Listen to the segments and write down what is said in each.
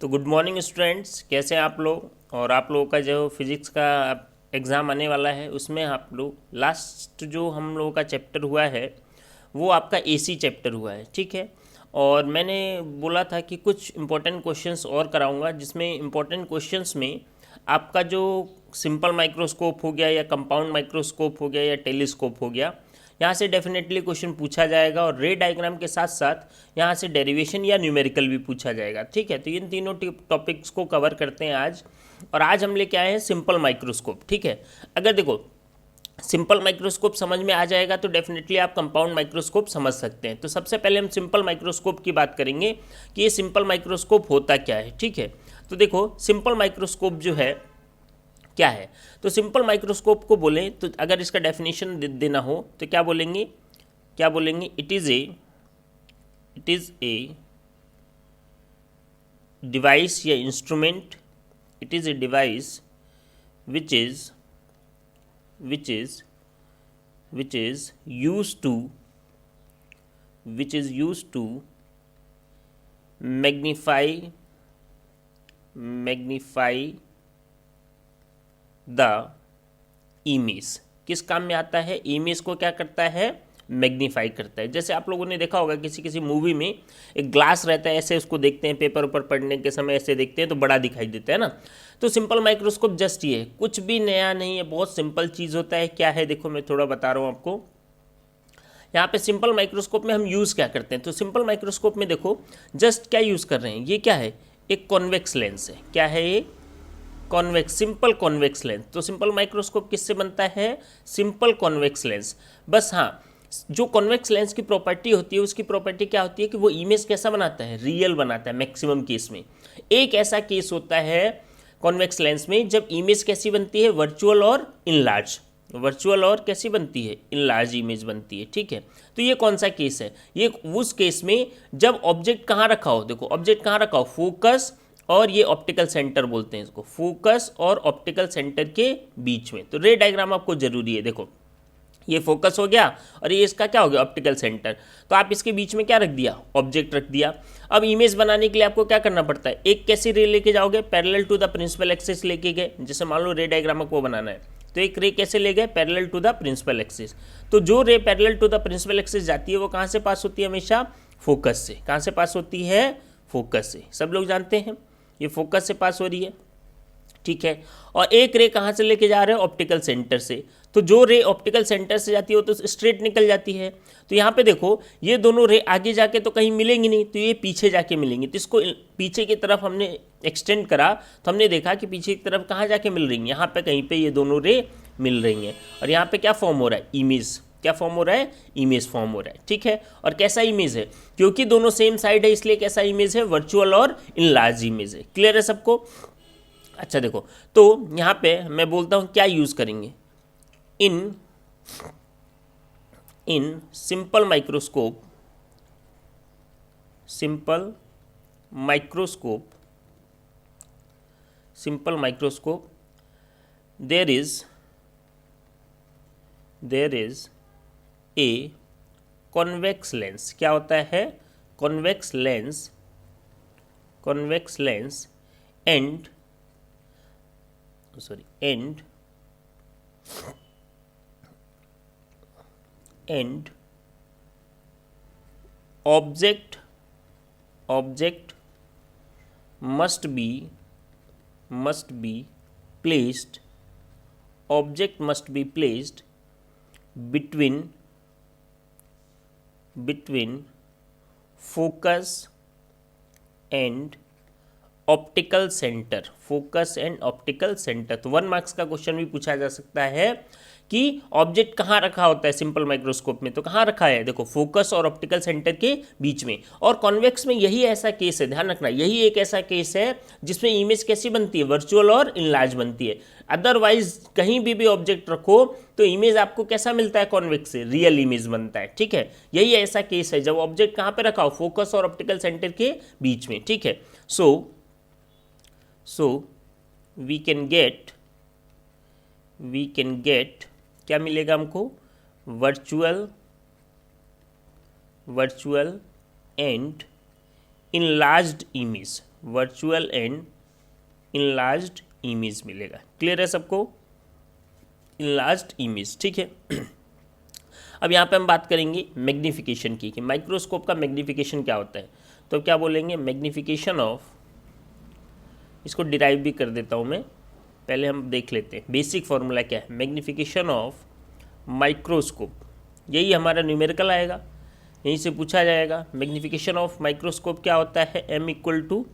तो good morning students, कैसे हैं आप लोग। और आप लोगों का जो फिज़िक्स का एग्ज़ाम आने वाला है उसमें आप लोग लास्ट जो हम लोगों का चैप्टर हुआ है वो आपका एसी चैप्टर हुआ है, ठीक है। और मैंने बोला था कि कुछ इम्पोर्टेंट क्वेश्चंस और कराऊंगा, जिसमें इम्पोर्टेंट क्वेश्चंस में आपका जो सिंपल माइक्रोस्कोप हो गया या कंपाउंड माइक्रोस्कोप हो गया या टेलीस्कोप हो गया, यहाँ से डेफिनेटली क्वेश्चन पूछा जाएगा। और रे डायग्राम के साथ साथ यहाँ से डेरिवेशन या न्यूमेरिकल भी पूछा जाएगा, ठीक है। तो इन तीनों टॉपिक्स को कवर करते हैं आज। और आज हम लेके आए हैं सिंपल माइक्रोस्कोप, ठीक है। अगर देखो सिंपल माइक्रोस्कोप समझ में आ जाएगा तो डेफिनेटली आप कंपाउंड माइक्रोस्कोप समझ सकते हैं। तो सबसे पहले हम सिंपल माइक्रोस्कोप की बात करेंगे कि ये सिंपल माइक्रोस्कोप होता क्या है, ठीक है। तो देखो सिंपल माइक्रोस्कोप जो है क्या है, तो सिंपल माइक्रोस्कोप को बोलें तो अगर इसका डेफिनेशन देना हो तो क्या बोलेंगे, इट इज़ ए डिवाइस या instrument, it is a device which is used to magnify the image. किस काम में आता है, इमेज को क्या करता है, मैग्नीफाई करता है। जैसे आप लोगों ने देखा होगा किसी किसी मूवी में एक ग्लास रहता है, ऐसे उसको देखते हैं पेपर ऊपर पढ़ने के समय, ऐसे देखते हैं तो बड़ा दिखाई देता है ना। तो सिंपल माइक्रोस्कोप जस्ट ये है, कुछ भी नया नहीं है, बहुत सिंपल चीज़ होता है। क्या है देखो मैं थोड़ा बता रहा हूँ आपको। यहाँ पे सिंपल माइक्रोस्कोप में हम यूज़ क्या करते हैं, तो सिंपल माइक्रोस्कोप में देखो जस्ट क्या यूज़ कर रहे हैं, ये क्या है, एक कॉन्वेक्स लेंस है। क्या है ये, कॉन्वेक्स, सिंपल कॉन्वेक्स लेंस। तो सिंपल माइक्रोस्कोप किससे बनता है, सिंपल कॉन्वेक्स लेंस। बस हाँ, जो कॉन्वेक्स लेंस की प्रॉपर्टी होती है उसकी प्रॉपर्टी क्या होती है कि वो इमेज कैसा बनाता है, रियल बनाता है मैक्सिमम केस में। एक ऐसा केस होता है कॉन्वेक्स लेंस में जब इमेज कैसी बनती है, वर्चुअल और इनलार्ज, वर्चुअल और कैसी बनती है, इनलार्ज इमेज बनती है, ठीक है। तो ये कौन सा केस है, ये उस केस में जब ऑब्जेक्ट कहाँ रखा हो, देखो ऑब्जेक्ट कहाँ रखा हो, फोकस और ये ऑप्टिकल सेंटर बोलते हैं इसको, फोकस और ऑप्टिकल सेंटर के बीच में। तो रे डायग्राम आपको जरूरी है। देखो ये फोकस हो गया और ये इसका क्या हो गया, ऑप्टिकल सेंटर। तो आप इसके बीच में क्या रख दिया, ऑब्जेक्ट रख दिया। अब इमेज बनाने के लिए आपको क्या करना पड़ता है, एक कैसी रे लेके जाओगे, parallel to the principal axis लेके गए। जैसे मान लो रे डायग्राम को बनाना है तो एक रे कैसे ले गए, parallel to the principal axis. तो जो ray parallel to the principal axis जाती है वो कहाँ से पास होती है, हमेशा फोकस से। कहाँ से पास होती है, फोकस से। सब लोग जानते हैं ये फोकस से पास हो रही है, ठीक है। और एक रे कहाँ से लेके जा रहे हैं, ऑप्टिकल सेंटर से। तो जो रे ऑप्टिकल सेंटर से जाती है वो तो स्ट्रेट निकल जाती है। तो यहाँ पे देखो ये दोनों रे आगे जाके तो कहीं मिलेंगी नहीं, तो ये पीछे जाके मिलेंगी। तो इसको पीछे की तरफ हमने एक्सटेंड करा तो हमने देखा कि पीछे की तरफ कहाँ जाके मिल रही हैं, यहाँ पे कहीं पे ये दोनों रे मिल रही हैं। और यहाँ पे क्या फॉर्म हो रहा है, इमेज। क्या फॉर्म हो रहा है, इमेज फॉर्म हो रहा है, ठीक है। और कैसा इमेज है, क्योंकि दोनों सेम साइड है इसलिए कैसा इमेज है, वर्चुअल और इनलार्ज इमेज है। क्लियर है सबको। अच्छा देखो, तो यहाँ पे मैं बोलता हूँ क्या यूज़ करेंगे, in simple microscope, simple microscope there is a convex lens. क्या होता है, convex lens and object must be placed between focus and optical centre, focus and optical centre. तो 1 मार्क्स का क्वेश्चन भी पूछा जा सकता है कि ऑब्जेक्ट कहाँ रखा होता है सिंपल माइक्रोस्कोप में, तो कहाँ रखा है, देखो फोकस और ऑप्टिकल सेंटर के बीच में। और कॉन्वेक्स में यही ऐसा केस है, ध्यान रखना, यही एक ऐसा केस है जिसमें इमेज कैसी बनती है, वर्चुअल और इनलार्ज बनती है। अदरवाइज कहीं भी ऑब्जेक्ट रखो तो इमेज आपको कैसा मिलता है, कॉन्वेक्स से रियल इमेज बनता है, ठीक है। यही ऐसा केस है जब ऑब्जेक्ट कहाँ पे रखा हो, फोकस और ऑप्टिकल सेंटर के बीच में, ठीक है। सो वी कैन गेट क्या मिलेगा हमको, virtual and enlarged image, virtual and enlarged image मिलेगा। क्लियर है सबको? इनलार्ज्ड इमेज, ठीक है। अब यहाँ पे हम बात करेंगे मैग्नीफिकेशन की, कि माइक्रोस्कोप का मैग्नीफिकेशन क्या होता है। तो क्या बोलेंगे, मैग्नीफिकेशन ऑफ, इसको डिराइव भी कर देता हूँ मैं, पहले हम देख लेते हैं बेसिक फॉर्मूला क्या है। मैग्नीफिकेशन ऑफ माइक्रोस्कोप, यही हमारा न्यूमेरिकल आएगा, यहीं से पूछा जाएगा। मैग्नीफिकेशन ऑफ माइक्रोस्कोप क्या होता है, m equal to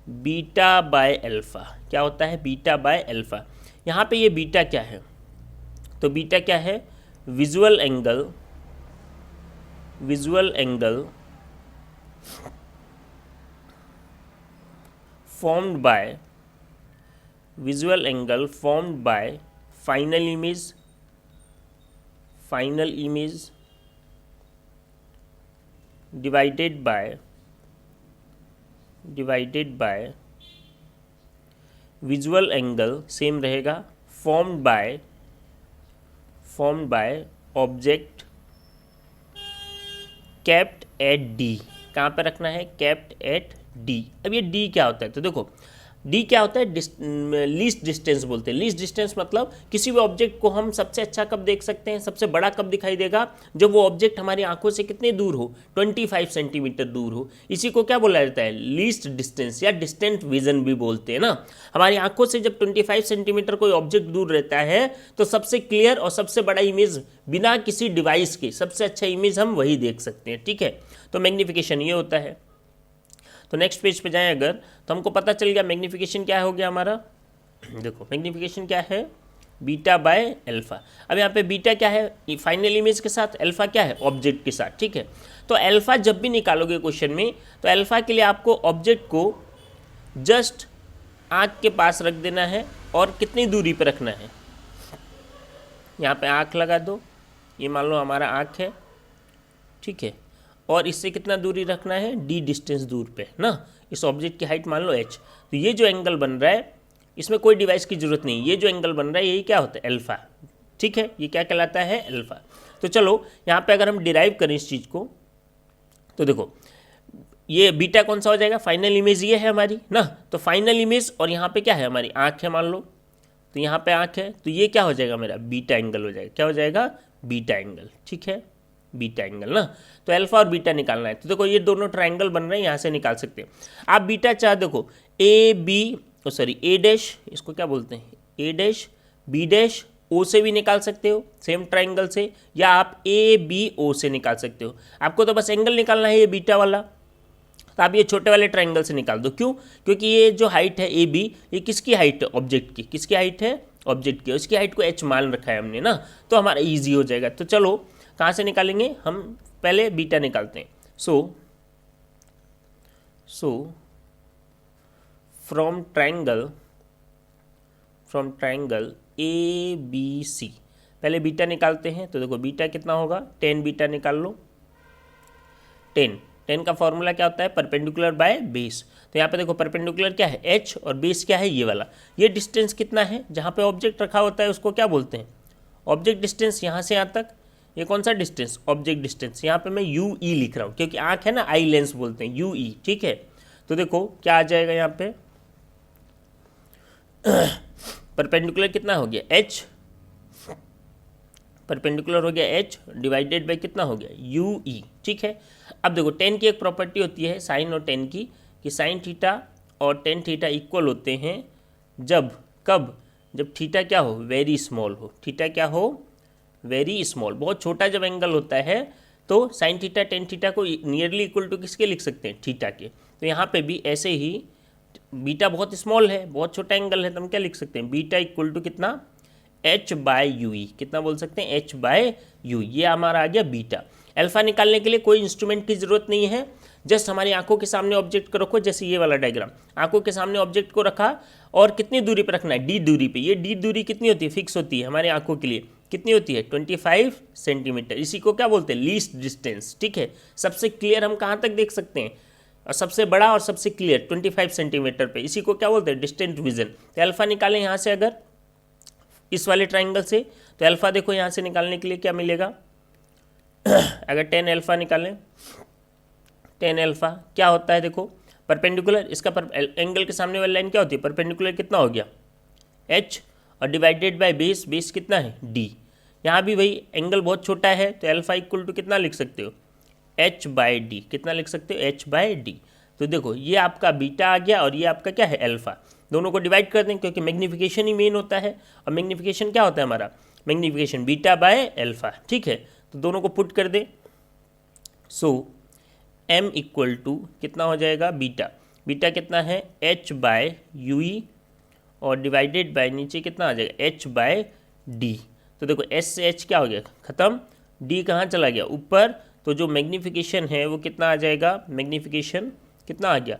beta by alpha. क्या होता है, बीटा बाय अल्फ़ा। यहाँ पे ये बीटा क्या है, तो बीटा क्या है, visual angle formed by final image divided by visual angle, same रहेगा, formed by object kept at D। कहाँ पे रखना है, kept at D। अब ये D क्या होता है, तो देखो D क्या होता है, लीस्ट डिस्टेंस बोलते हैं। लीस्ट डिस्टेंस मतलब किसी भी ऑब्जेक्ट को हम सबसे अच्छा कब देख सकते हैं, सबसे बड़ा कब दिखाई देगा, जब वो ऑब्जेक्ट हमारी आंखों से कितने दूर हो, 25 सेंटीमीटर दूर हो। इसी को क्या बोला जाता है, लीस्ट डिस्टेंस या डिस्टेंट विजन भी बोलते हैं ना। हमारी आंखों से जब 25 सेंटीमीटर कोई ऑब्जेक्ट दूर रहता है तो सबसे क्लियर और सबसे बड़ा इमेज बिना किसी डिवाइस के सबसे अच्छा इमेज हम वही देख सकते हैं, ठीक है। तो मैग्नीफिकेशन ये होता है। तो नेक्स्ट पेज पे जाएं अगर, तो हमको पता चल गया मैग्नीफिकेशन क्या हो गया हमारा। देखो मैग्नीफिकेशन क्या है, बीटा बाय अल्फ़ा। अब यहाँ पे बीटा क्या है, फाइनल इमेज के साथ, अल्फ़ा क्या है, ऑब्जेक्ट के साथ, ठीक है। तो अल्फ़ा जब भी निकालोगे क्वेश्चन में, तो अल्फ़ा के लिए आपको ऑब्जेक्ट को जस्ट आँख के पास रख देना है और कितनी दूरी पर रखना है, यहाँ पे आँख लगा दो, ये मान लो हमारा आँख है, ठीक है, और इससे कितना दूरी रखना है, d डिस्टेंस दूर पे ना। इस ऑब्जेक्ट की हाइट मान लो h। तो ये जो एंगल बन रहा है इसमें कोई डिवाइस की जरूरत नहीं, ये जो एंगल बन रहा है यही क्या होता है, अल्फ़ा, ठीक है। ये क्या कहलाता है, अल्फ़ा। तो चलो यहाँ पे अगर हम डिराइव करें इस चीज़ को, तो देखो ये बीटा कौन सा हो जाएगा, फाइनल इमेज ये है हमारी ना। तो फाइनल इमेज और यहाँ पे क्या है, हमारी आँख है मान लो, तो यहाँ पे आँख है, तो ये क्या हो जाएगा, मेरा बीटा एंगल हो जाएगा। क्या हो जाएगा, बीटा एंगल, ठीक है, बीटा एंगल ना। तो अल्फा और बीटा निकालना है, तो देखो ये दोनों ट्रायंगल बन रहे हैं, यहाँ से निकाल सकते हैं आप बीटा। चाह देखो ए डैश, इसको क्या बोलते हैं, ए डैश, बी डैश, ओ से भी निकाल सकते हो सेम ट्रायंगल से, या आप ए बी ओ से निकाल सकते हो। आपको तो बस एंगल निकालना है ये बीटा वाला, तो आप ये छोटे वाले ट्रायंगल से निकाल दो। क्यों, क्योंकि ये जो हाइट है ए बी, ये किसकी हाइट है, ऑब्जेक्ट की। किसकी हाइट है, ऑब्जेक्ट की। उसकी हाइट को एच मान रखा है हमने ना, तो हमारा ईजी हो जाएगा। तो चलो कहाँ से निकालेंगे, हम पहले बीटा निकालते हैं। So from triangle A B C, पहले बीटा निकालते हैं। तो देखो बीटा कितना होगा, 10 बीटा निकाल लो। 10 का फॉर्मूला क्या होता है, परपेंडिकुलर बाय बेस। तो यहाँ पे देखो परपेंडिकुलर क्या है, h, और बेस क्या है, ये वाला। ये डिस्टेंस कितना है, जहाँ पे ऑब्जेक्ट रखा होता है उसको क्या बोलते हैं, ऑब्जेक्ट डिस्टेंस। यहाँ से यहाँ तक ये कौन सा डिस्टेंस, ऑब्जेक्ट डिस्टेंस। यहाँ पे मैं यू ई लिख रहा हूँ क्योंकि आँख है ना, आई लेंस बोलते हैं, यू ई, ठीक है। तो देखो क्या आ जाएगा यहाँ पे, परपेंडिकुलर कितना हो गया, h, परपेंडिकुलर हो गया h डिवाइडेड बाय कितना हो गया, यू ई, ठीक है। अब देखो टेन की एक प्रॉपर्टी होती है साइन और टेन की, कि साइन थीटा और टेन थीटा इक्वल होते हैं जब जब थीटा क्या हो, वेरी स्मॉल हो। थीटा क्या हो, वेरी स्मॉल, बहुत छोटा जब एंगल होता है तो साइन थीटा टेन थीटा को नियरली इक्वल टू किसके लिख सकते हैं, थीटा के। तो यहाँ पे भी ऐसे ही बीटा बहुत स्मॉल है, बहुत छोटा एंगल है, तो हम क्या लिख सकते हैं, बीटा इक्वल टू कितना, h बाय यू ई। कितना बोल सकते हैं, h बाय यू। ये हमारा आ गया बीटा। अल्फा निकालने के लिए कोई इंस्ट्रूमेंट की ज़रूरत नहीं है, जस्ट हमारी आंखों के सामने ऑब्जेक्ट को रखो, जैसे ये वाला डायग्राम, आंखों के सामने ऑब्जेक्ट को रखा और कितनी दूरी पर रखना है, डी दूरी पे। ये डी दूरी कितनी होती है, फिक्स होती है हमारी आंखों के लिए, कितनी होती है, 25 सेंटीमीटर। इसी को क्या बोलते हैं, लीस्ट डिस्टेंस, ठीक है। सबसे क्लियर हम कहाँ तक देख सकते हैं, और सबसे बड़ा और सबसे क्लियर 25 सेंटीमीटर पे, इसी को क्या बोलते हैं, डिस्टेंट विजन। तो अल्फा निकालें यहाँ से अगर इस वाले ट्राइंगल से, तो अल्फा देखो यहाँ से निकालने के लिए क्या मिलेगा, अगर 10 अल्फा निकालें टेन अल्फा क्या होता है देखो, परपेंडिकुलर, इसका एंगल के सामने वाली लाइन क्या होती है, परपेंडिकुलर कितना हो गया h, और डिवाइडेड बाय बेस, बेस कितना है d। यहाँ भी वही एंगल बहुत छोटा है तो अल्फा इक्वल टू कितना लिख सकते हो, h बाय डी, कितना लिख सकते हो, h बाय डी। तो देखो ये आपका बीटा आ गया और ये आपका क्या है अल्फा, दोनों को डिवाइड कर दें क्योंकि मैग्नीफिकेशन ही मेन होता है, और मैग्नीफिकेशन क्या होता है हमारा, मैग्नीफिकेशन बीटा बाय अल्फा, ठीक है। तो दोनों को पुट कर दे, सो m इक्वल टू कितना हो जाएगा, बीटा, बीटा कितना है h बाय यू ई, और डिवाइडेड बाय नीचे कितना आ जाएगा h बाय डी। तो देखो s से h क्या हो गया खत्म, d कहाँ चला गया ऊपर, तो जो मैग्नीफिकेशन है वो कितना आ जाएगा, मैग्नीफिकेशन कितना आ गया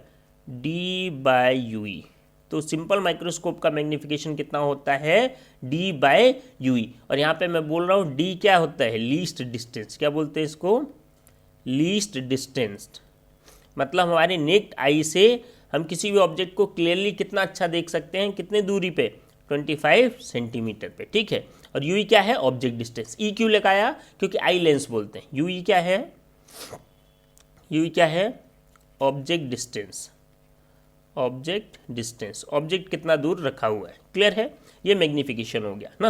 d बाय यू ई। तो सिंपल माइक्रोस्कोप का मैग्नीफिकेशन कितना होता है, d बाय यू ई। और यहाँ पे मैं बोल रहा हूँ d क्या होता है, लीस्ट डिस्टेंस, क्या बोलते हैं इसको, लीस्ट डिस्टेंस। मतलब हमारे नेक्ड आई से हम किसी भी ऑब्जेक्ट को क्लियरली कितना अच्छा देख सकते हैं, कितने दूरी पे, 25 सेंटीमीटर पे, ठीक है। और यू ई क्या है, ऑब्जेक्ट डिस्टेंस। ई क्यों लगाया, क्योंकि आई लेंस बोलते हैं। यू ई क्या है, यू ई क्या है, object distance, object distance, object कितना दूर रखा हुआ है, क्लियर है। ये मैग्नीफिकेशन हो गया ना।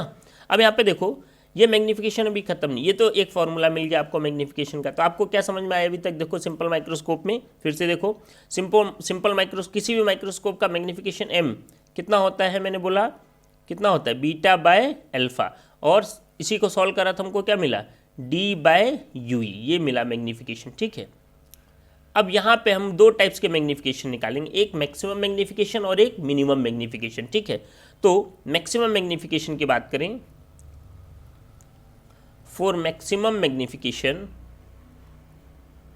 अब यहाँ पे देखो ये मैग्नीफिकेशन अभी खत्म नहीं, ये तो एक फॉर्मूला मिल गया आपको मैग्नीफिकेशन का। तो आपको क्या समझ में आया अभी तक, देखो सिंपल माइक्रोस्कोप में फिर से देखो, सिंपल माइक्रोस्कोप, किसी भी माइक्रोस्कोप का मैग्नीफिकेशन m कितना होता है, मैंने बोला कितना होता है, बीटा बाय अल्फा, और इसी को सॉल्व करा तो हमको क्या मिला, d बाय यू ई, ये मिला मैग्नीफिकेशन, ठीक है। अब यहाँ पे हम दो टाइप्स के मैग्नीफिकेशन निकालेंगे, एक मैक्सिमम मैग्नीफिकेशन और एक मिनिमम मैग्नीफिकेशन, ठीक है। तो मैक्सिमम मैग्नीफिकेशन की बात करें, for maximum magnification,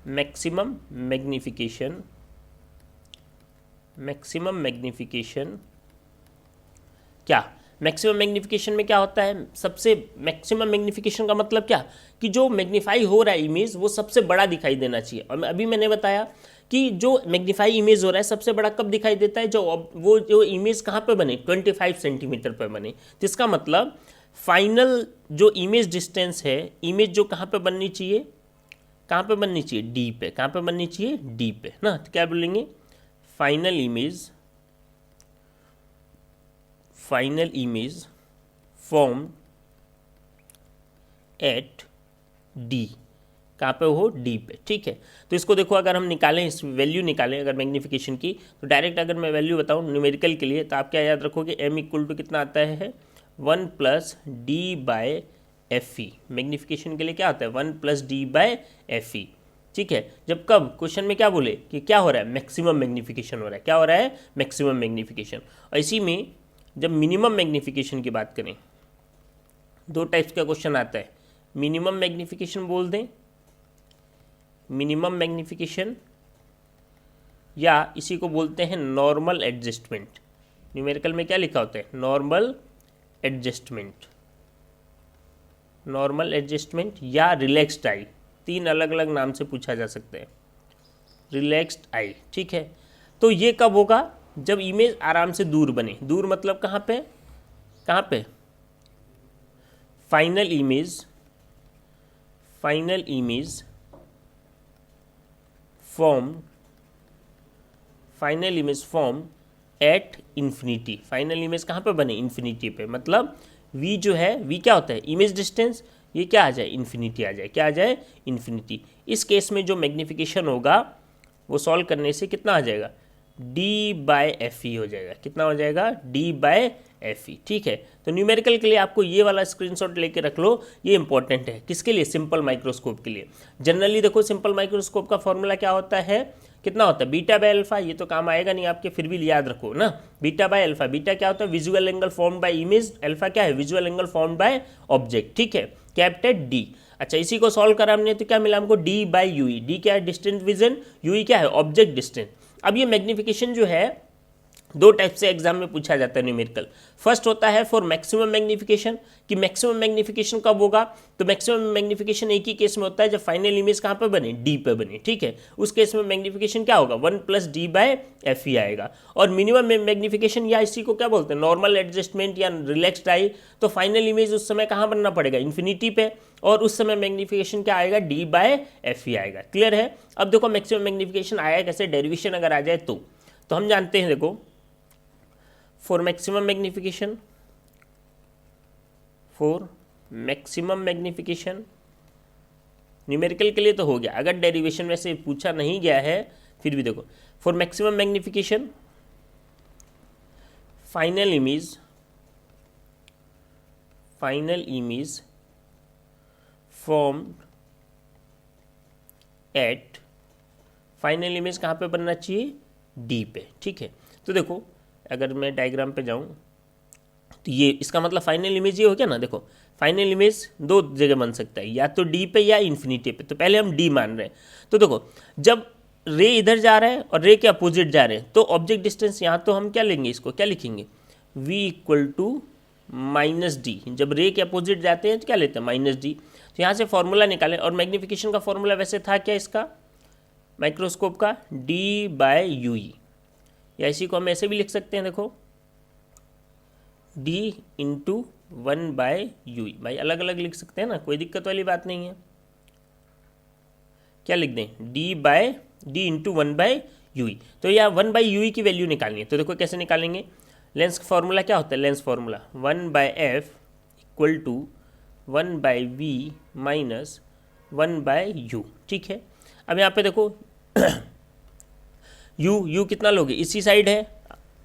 maximum magnification, maximum magnification क्या, मैक्सिमम मैग्नीफिकेशन में क्या होता है, सबसे मैक्सिमम मैग्नीफिकेशन का मतलब क्या, कि जो मैग्नीफाई हो रहा है इमेज वो सबसे बड़ा दिखाई देना चाहिए। और अभी मैंने बताया कि जो मैग्नीफाई इमेज हो रहा है सबसे बड़ा कब दिखाई देता है, जो इमेज कहाँ पे बने, 25 सेंटीमीटर पर बने। तो इसका मतलब फाइनल जो इमेज डिस्टेंस है, इमेज जो कहाँ पे बननी चाहिए, कहाँ पे बननी चाहिए, डी पे, कहाँ पे बननी चाहिए, डी पे ना। तो क्या बोलेंगे, final image, final image form at D, कहाँ पे हो, डी पे, ठीक है। तो इसको देखो अगर हम निकालें, इस वैल्यू निकालें अगर मैग्नीफिकेशन की, तो डायरेक्ट अगर मैं वैल्यू बताऊँ न्यूमेरिकल के लिए, तो आप क्या याद रखोगे, m इक्वल टू कितना आता है, 1 plus D by F E. Magnification के लिए क्या होता है, 1 plus D by F E, ठीक है। जब कब क्वेश्चन में क्या बोले कि क्या हो रहा है, मैक्सिमम मैग्नीफिकेशन हो रहा है, क्या हो रहा है, मैक्सिमम मैग्नीफिकेशन। और इसी में जब मिनिमम मैग्नीफिकेशन की बात करें, दो टाइप्स का क्वेश्चन आता है, मिनिमम मैग्नीफिकेशन बोल दें, मिनिमम मैग्नीफिकेशन, या इसी को बोलते हैं नॉर्मल एडजस्टमेंट। न्यूमेरिकल में क्या लिखा होता है, नॉर्मल एडजस्टमेंट, नॉर्मल एडजस्टमेंट या रिलैक्स्ड आई, तीन अलग अलग नाम से पूछा जा सकता है, रिलैक्स्ड आई, ठीक है। तो ये कब होगा, जब इमेज आराम से दूर बने, दूर मतलब कहाँ पे, कहाँ पे, final image, final image form, final image form at infinity. Final image कहाँ पे बने, इन्फिनिटी पे, मतलब v जो है, v क्या होता है, इमेज डिस्टेंस, ये क्या आ जाए, इन्फिनिटी आ जाए, क्या आ जाए, इन्फिनिटी। इस केस में जो मैग्नीफिकेशन होगा वो सॉल्व करने से कितना आ जाएगा, d बाय एफ ई हो जाएगा, कितना हो जाएगा, d बाय एफ ई, ठीक है। तो न्यूमेरिकल के लिए आपको ये वाला स्क्रीनशॉट लेके रख लो, ये इंपॉर्टेंट है, किसके लिए, सिंपल माइक्रोस्कोप के लिए। जनरली देखो सिंपल माइक्रोस्कोप का फॉर्मूला क्या होता है, कितना होता है, बीटा बाय अल्फा, ये तो काम आएगा नहीं आपके, फिर भी याद रखो ना, बीटा बाय अल्फा। बीटा क्या होता है, visual angle formed by image, alpha क्या है, visual angle formed by object, ठीक है, कैप्टेड डी। अच्छा, इसी को सॉल्व करा हमने तो क्या मिला हमको, D by U E. D क्या है, डिस्टेंस विजन, यू ई क्या है, ऑब्जेक्ट डिस्टेंस। अब ये मैग्नीफिकेशन जो है दो टाइप से एग्जाम में पूछा जाता है न्यूमेरिकल। फर्स्ट होता है फॉर मैक्सिमम मैग्नीफिकेशन, कि मैक्सिमम मैग्नीफिकेशन कब होगा, तो मैक्सिमम मैग्नीफिकेशन एक ही केस में होता है जब फाइनल इमेज कहाँ पे बने, डी पे बने, ठीक है। उस केस में मैग्नीफिकेशन क्या होगा, 1+d/f आएगा। और मिनिमम मैग्नीफिकेशन या इसी को क्या बोलते हैं, नॉर्मल एडजस्टमेंट या रिलैक्स्ड आई, तो फाइनल इमेज उस समय कहाँ बनना पड़ेगा, इन्फिनिटी पे, और उस समय मैग्नीफिकेशन क्या आएगा, d/f आएगा। क्लियर है। अब देखो मैक्सिमम मैग्नीफिकेशन आया कैसे, डेरिवेशन अगर आ जाए तो हम जानते हैं, देखो for maximum magnification, for maximum magnification numerical के लिए तो हो गया, अगर डेरिवेशन में से पूछा नहीं गया है फिर भी देखो, for maximum magnification final image formed at, final image कहाँ पे बनना चाहिए, डी पे, ठीक है। तो देखो अगर मैं डायग्राम पे जाऊँ तो ये इसका मतलब फाइनल इमेज ये हो गया ना, देखो फाइनल इमेज दो जगह बन सकता है, या तो डी पे या इन्फिनिटी पे। तो पहले हम डी मान रहे हैं, तो देखो जब रे इधर जा रहा है और रे के अपोजिट जा रहे हैं तो ऑब्जेक्ट डिस्टेंस यहाँ तो हम क्या लेंगे, इसको क्या लिखेंगे, v = -d। जब रे के अपोजिट जाते हैं तो क्या लेते हैं, -d। तो यहाँ से फॉर्मूला निकालें, और मैग्नीफिकेशन का फॉर्मूला वैसे था क्या इसका, माइक्रोस्कोप का d/ue, या इसी को हम ऐसे भी लिख सकते हैं, देखो d × 1/ue। भाई अलग अलग लिख सकते हैं ना, कोई दिक्कत वाली बात नहीं है। क्या लिख दें, d × 1/ue। तो यह 1/ue की वैल्यू निकालनी है। तो देखो कैसे निकालेंगे, लेंस का फॉर्मूला क्या होता है, lens formula 1/f = 1/v - 1/u, ठीक है। अब यहाँ पे देखो u कितना लोगे, इसी साइड है,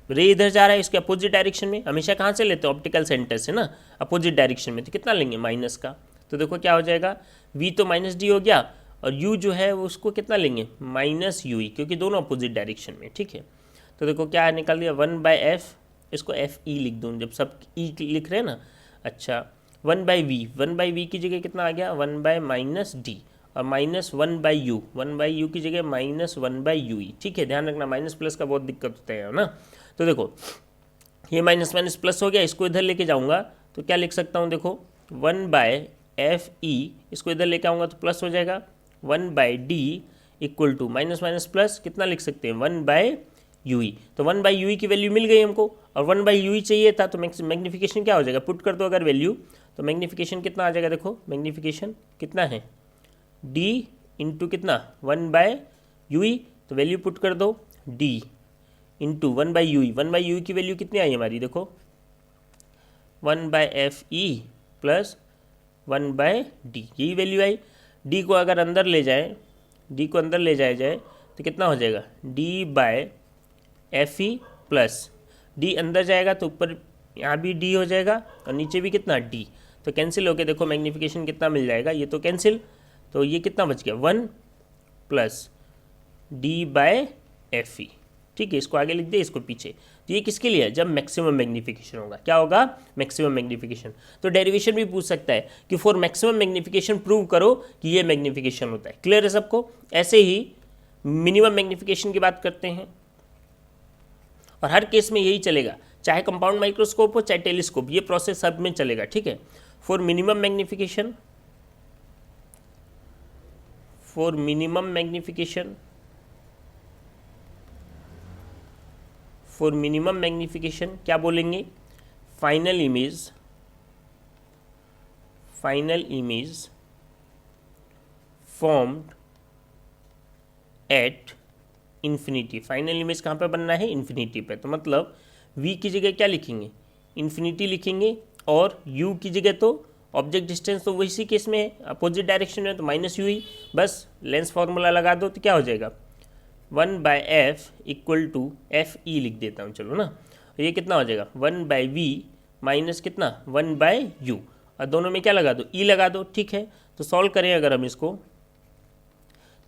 रे इधर जा रहा है इसके अपोजिट डायरेक्शन में, हमेशा कहाँ से लेते हैं, ऑप्टिकल सेंटर से ना, अपोजिट डायरेक्शन में, तो कितना लेंगे, माइनस का। तो देखो क्या हो जाएगा, v तो -d हो गया, और u जो है वो उसको कितना लेंगे, -ue, क्योंकि दोनों अपोजिट डायरेक्शन में, ठीक है। तो देखो क्या निकाल दिया, 1/f, इसको fe लिख दूँ, जब सब e लिख रहे हैं ना। अच्छा 1/v की जगह कितना आ गया, 1/-d, और -1/u, 1/u की जगह -1/ue, ठीक है। ध्यान रखना माइनस प्लस का बहुत दिक्कत होता है ना। तो देखो ये माइनस माइनस प्लस हो गया, इसको इधर लेके जाऊंगा तो क्या लिख सकता हूँ, देखो 1/fe, इसको इधर लेके आऊँगा तो प्लस हो जाएगा, 1/d = माइनस माइनस प्लस, कितना लिख सकते हैं, 1/ue। तो 1/ue की वैल्यू मिल गई हमको, और 1/ue चाहिए था, तो मैग्नीफिकेशन क्या हो जाएगा, पुट कर दो अगर वैल्यू, तो मैग्नीफिकेशन कितना आ जाएगा, देखो मैग्नीफिकेशन कितना है, d × कितना 1/ue, तो वैल्यू पुट कर दो, d × 1/ue, 1/ue की वैल्यू कितनी आई हमारी, देखो 1/fe + 1/d, यही वैल्यू आई। d को अगर अंदर ले जाए, d को अंदर ले जाए तो कितना हो जाएगा, d/fe + d अंदर जाएगा तो ऊपर यहाँ भी d हो जाएगा, और नीचे भी कितना, d, तो कैंसिल होके देखो मैग्नीफिकेशन कितना मिल जाएगा, ये तो कैंसिल, तो ये कितना बच गया, 1 + d/fe, ठीक है। इसको आगे लिख दे, इसको पीछे। तो ये किसके लिए है, जब मैक्सिमम मैग्नीफिकेशन होगा, क्या होगा, मैक्सिमम मैग्नीफिकेशन। तो डेरिवेशन भी पूछ सकता है कि फॉर मैक्सिमम मैग्नीफिकेशन प्रूव करो कि ये मैग्नीफिकेशन होता है। क्लियर है सबको। ऐसे ही मिनिमम मैग्नीफिकेशन की बात करते हैं, और हर केस में यही चलेगा, चाहे कंपाउंड माइक्रोस्कोप हो चाहे टेलीस्कोप, ये प्रोसेस सब में चलेगा, ठीक है। For minimum magnification, for minimum magnification, for minimum magnification क्या बोलेंगे, final image formed at infinity. Final image कहाँ पे बनना है, इन्फिनिटी पे। तो मतलब v की जगह क्या लिखेंगे, इन्फिनिटी लिखेंगे, और u की जगह तो ऑब्जेक्ट डिस्टेंस तो वही केस में है, अपोजिट डायरेक्शन में, तो -ue, बस लेंस फार्मूला लगा दो तो क्या हो जाएगा, 1/f = fe लिख देता हूँ, चलो ना। तो ये कितना हो जाएगा, 1/v - कितना, 1/u, और दोनों में क्या लगा दो, e लगा दो, ठीक है। तो सॉल्व करें अगर हम इसको,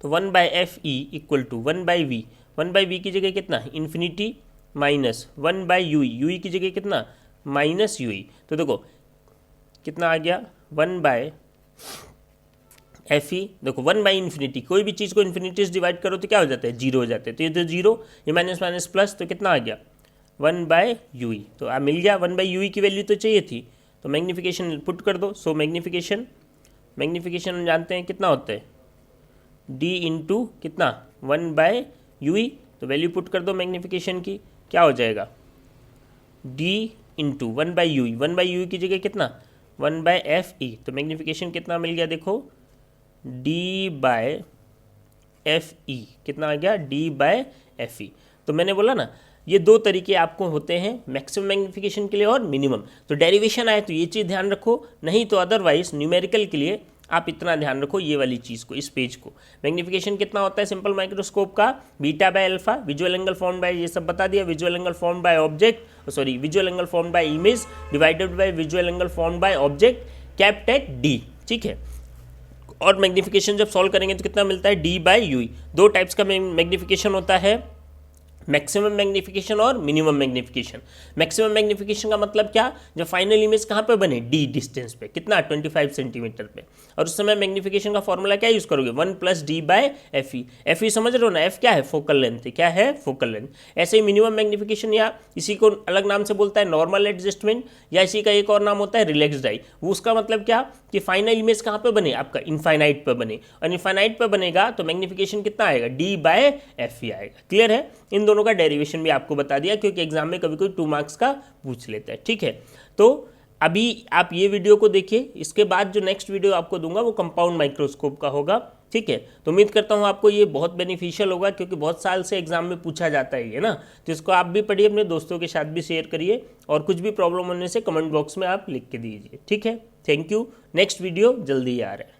तो 1/fe = 1/v, 1/v की जगह कितना, इन्फिनिटी -1/ue, ue की जगह कितना, -ue। तो देखो कितना आ गया, 1/fe, देखो 1/∞, कोई भी चीज़ को इन्फिनिटी से डिवाइड करो तो क्या हो जाता है, जीरो हो जाता है। तो ये तो जीरो, ये माइनस माइनस प्लस, तो कितना आ गया, 1/UE। तो मिल गया 1/UE की वैल्यू तो चाहिए थी, तो मैग्नीफिकेशन पुट कर दो। सो मैग्नीफिकेशन हम जानते हैं कितना होता है, D इंटू कितना 1/UE। तो वैल्यू पुट कर दो मैग्नीफिकेशन की, क्या हो जाएगा D इंटू 1/UE। 1/UE की जगह कितना 1/FE। तो मैग्नीफिकेशन कितना मिल गया देखो, D/FE कितना आ गया D/FE। तो मैंने बोला ना ये दो तरीके आपको होते हैं मैक्सिमम मैग्नीफिकेशन के लिए और मिनिमम। तो डेरिवेशन आए तो ये चीज़ ध्यान रखो, नहीं तो अदरवाइज न्यूमेरिकल के लिए आप इतना ध्यान रखो ये वाली चीज़ को, इस पेज को। मैग्नीफिकेशन कितना होता है सिंपल माइक्रोस्कोप का, β/α, विजुअल एंगल फॉर्म बाय, ये सब बता दिया, visual angle form by object, sorry visual angle form by image divided by visual angle form by object kept eight D, ठीक है। और मैग्नीफिकेशन जब सॉल्व करेंगे तो कितना मिलता है D/UE। दो टाइप्स का मैग्नीफिकेशन होता है, मैक्सिमम मैग्नीफिकेशन और मिनिमम मैग्नीफिकेशन। मैक्सिमम मैग्नीफिकेशन का मतलब क्या, जब फाइनल इमेज कहाँ पे बने, D डिस्टेंस पे, कितना 25 सेंटीमीटर पे। और उस समय मैग्नीफिकेशन का फॉर्मूला क्या यूज़ करोगे, 1 + D/FE। FE समझ रहे हो ना, F क्या है फोकल लेंथ, क्या है फोकल लेंथ। ऐसे ही मिनिमम मैग्नीफिकेशन, या इसी को अलग नाम से बोलता है नॉर्मल एडजस्टमेंट, या इसी का एक और नाम होता है रिलैक्स्ड आई। वो उसका मतलब क्या कि फाइनल इमेज कहाँ पे बने, आपका इनफाइनाइट पे बने, और इनफाइनाइट पे बनेगा तो मैग्नीफिकेशन कितना आएगा D/FE आएगा। क्लियर है, इन दोनों का डेरिवेशन भी आपको बता दिया, क्योंकि एग्जाम में कभी कोई 2 मार्क्स का पूछ लेता है, ठीक है। तो अभी आप ये वीडियो को देखिए, इसके बाद जो नेक्स्ट वीडियो आपको दूंगा वो कंपाउंड माइक्रोस्कोप का होगा, ठीक है। तो उम्मीद करता हूँ आपको ये बहुत बेनिफिशियल होगा, क्योंकि बहुत साल से एग्जाम में पूछा जाता है ना। तो इसको आप भी पढ़िए, अपने दोस्तों के साथ भी शेयर करिए, और कुछ भी प्रॉब्लम होने से कमेंट बॉक्स में आप लिख के दीजिए, ठीक है। थैंक यू, नेक्स्ट वीडियो जल्दी आ रहा है।